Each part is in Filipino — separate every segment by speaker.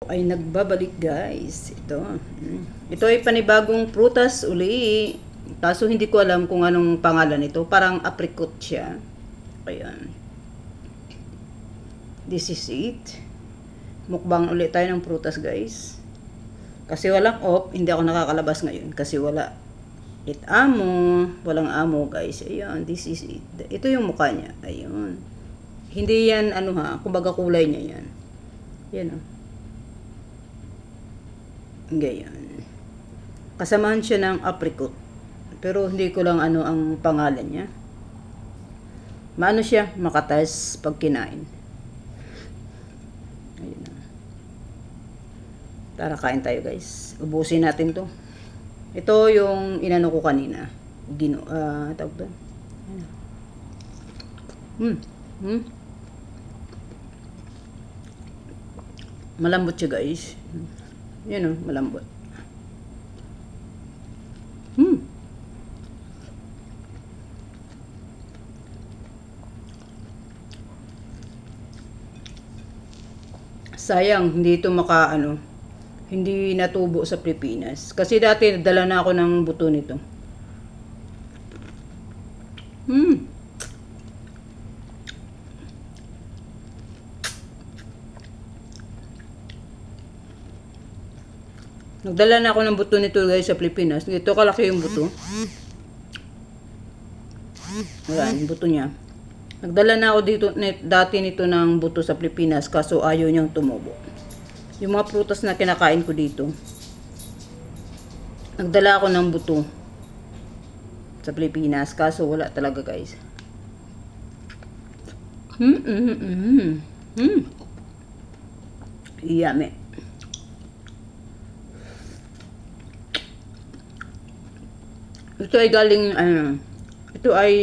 Speaker 1: Ay nagbabalik guys. Ito ay panibagong prutas uli. Kaso hindi ko alam kung anong pangalan ito. Parang apricot siya. Ayan. This is it. Mukbang ulit tayo ng prutas guys. Kasi walang off, hindi ako nakakalabas ngayon. Kasi wala amo. Walang amo guys. Ayan, this is it. Ito yung mukha niya. Ayun. Hindi yan ano ha, kumbaga kulay niya yan. Yan o. Ganyan. Kasamahan siya ng apricot. Pero hindi ko lang ano ang pangalan niya. Maano siya, makatas pag kinain. Ayun na. Tara, kain tayo guys. Ubusin natin to. Ito yung inano ko kanina. Tawag doon. Malambot siya guys. Yan o, malambot. Sayang, hindi ito hindi natubo sa Pilipinas. Kasi dati, dala na ako ng buto nito. Nagdala na ako ng buto nito guys sa Pilipinas. Ito kalaki yung buto. Ayan, yung buto niya. Nagdala na ako dati nito ng buto sa Pilipinas. Kaso ayaw niyang tumubo. Yung mga prutas na kinakain ko dito. Nagdala ako ng buto sa Pilipinas. Kaso wala talaga guys. Yummy. Ito ay galing, ito ay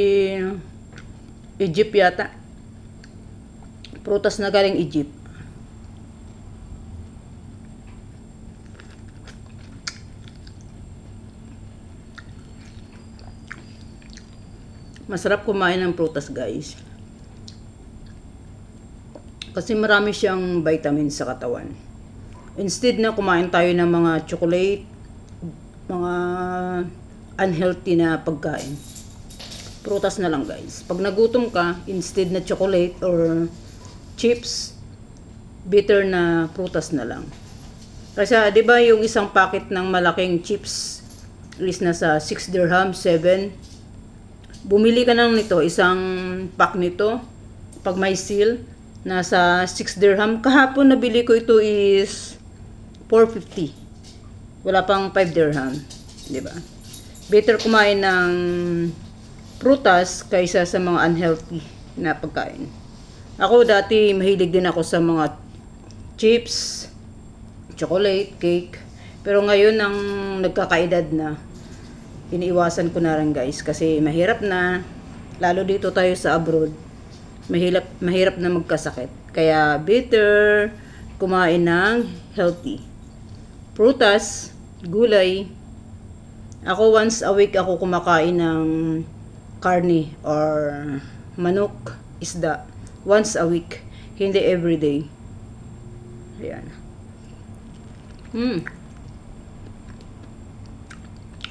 Speaker 1: Egypt yata. Prutas na galing Egypt. Masarap kumain ng prutas guys. Kasi marami siyang vitamins sa katawan. Instead na kumain tayo ng mga chocolate, mga unhealthy na pagkain. Prutas na lang guys. Pag nagutom ka, instead na chocolate or chips, bitter na prutas na lang. Kasi 'di ba yung isang packet ng malaking chips is nasa 6 dirham, 7. Bumili ka lang nito, isang pack nito. Pag may sale, nasa 6 dirham. Kahapon nabili ko ito is 450. Wala pang 5 dirham, 'di ba? Better kumain ng prutas kaysa sa mga unhealthy na pagkain. Ako dati mahilig din ako sa mga chips, chocolate, cake. Pero ngayon ang nagkakaedad na, iniiwasan ko na rin guys kasi mahirap na, lalo dito tayo sa abroad. Mahirap na magkasakit. Kaya better kumain ng healthy. Prutas, gulay. Ako once a week ako kumakain ng karne or manok, isda. Once a week. Hindi everyday. Ayan.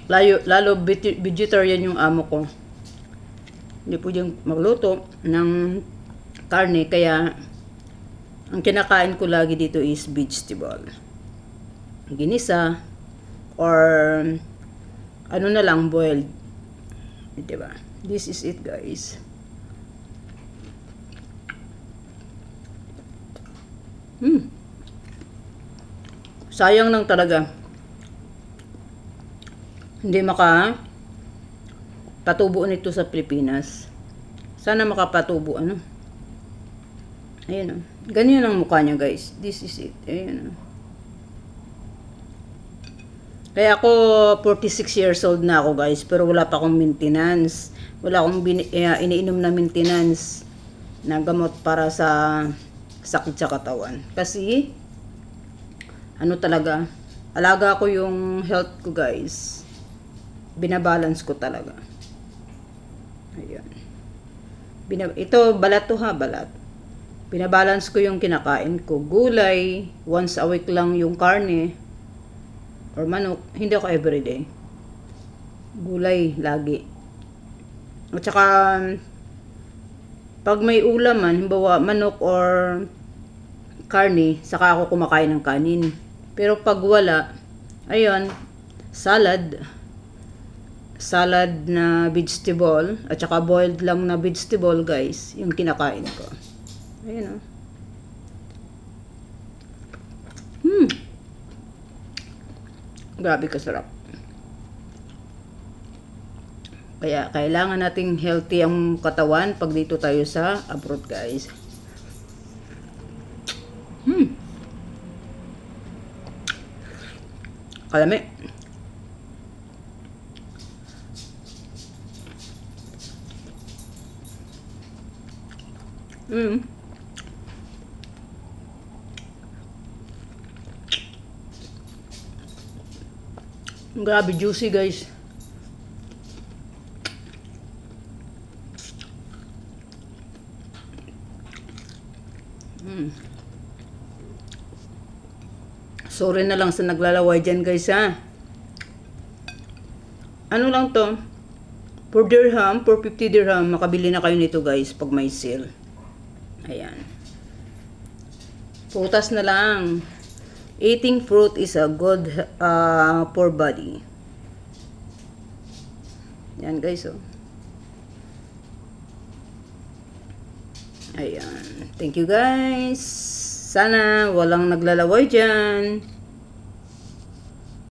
Speaker 1: Lalo vegetarian yung amo ko. Hindi pwedeng magluto ng karne. Kaya ang kinakain ko lagi dito is vegetable. Ginisa or ano na lang, boiled. Diba? This is it guys. Sayang lang talaga. Hindi patubo nito sa Pilipinas. Sana makapatubo ano. Ayan o. Ganyan ang mukha niya guys. This is it. Ayan o. Kaya ako 46 years old na ako guys, pero wala pa akong maintenance. Wala akong iniinom na maintenance na gamot para sa sakit sa katawan. Kasi ano talaga, alaga ko yung health ko guys. Binabalance ko talaga. Ayan. Ito balat to ha, balat. Binabalance ko yung kinakain ko. Gulay, once a week lang yung karne or manok. Hindi ako everyday. Gulay, lagi. At saka, pag may ulam man, halimbawa manok or karne, saka ako kumakain ng kanin. Pero pag wala, ayun, salad na vegetable, at saka boiled lang na vegetable, guys, yung kinakain ko. Ayun, oh. Grabe kasarap. Kaya kailangan nating healthy ang katawan pag dito tayo sa abroad, guys. Kalami. Grabe juicy, guys. Sorry na lang sa naglalaway dyan, guys, ha. Ano lang to? 4 dirham, 450 dirham, makabili na kayo nito, guys, pag may sale. Ayan. Prutas na lang. Eating fruit is a good for body. Yan, guys, oh. Ayan. Thank you, guys. Sana walang naglalaway dyan.